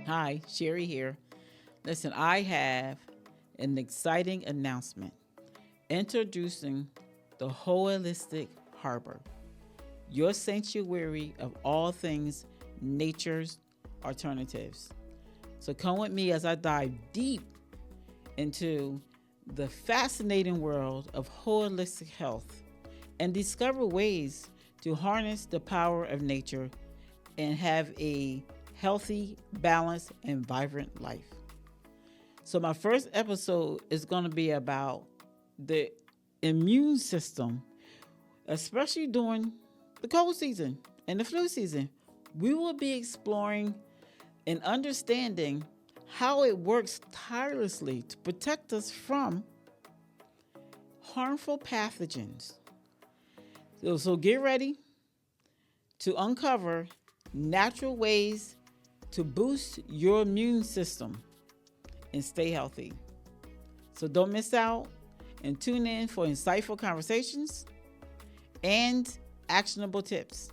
Hi, Sherry here. Listen, I have an exciting announcement introducing the Holistic Harbor, your sanctuary of all things nature's alternatives. So come with me as I dive deep into the fascinating world of holistic health and discover ways to harness the power of nature and have a healthy, balanced, and vibrant life. So, my first episode is going to be about the immune system, especially during the cold season and the flu season. We will be exploring and understanding how it works tirelessly to protect us from harmful pathogens. So get ready to uncover natural ways to boost your immune system and stay healthy. So don't miss out and tune in for insightful conversations and actionable tips.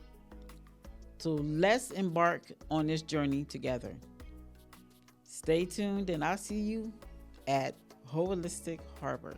So let's embark on this journey together. Stay tuned and I'll see you at Holistic Harbor.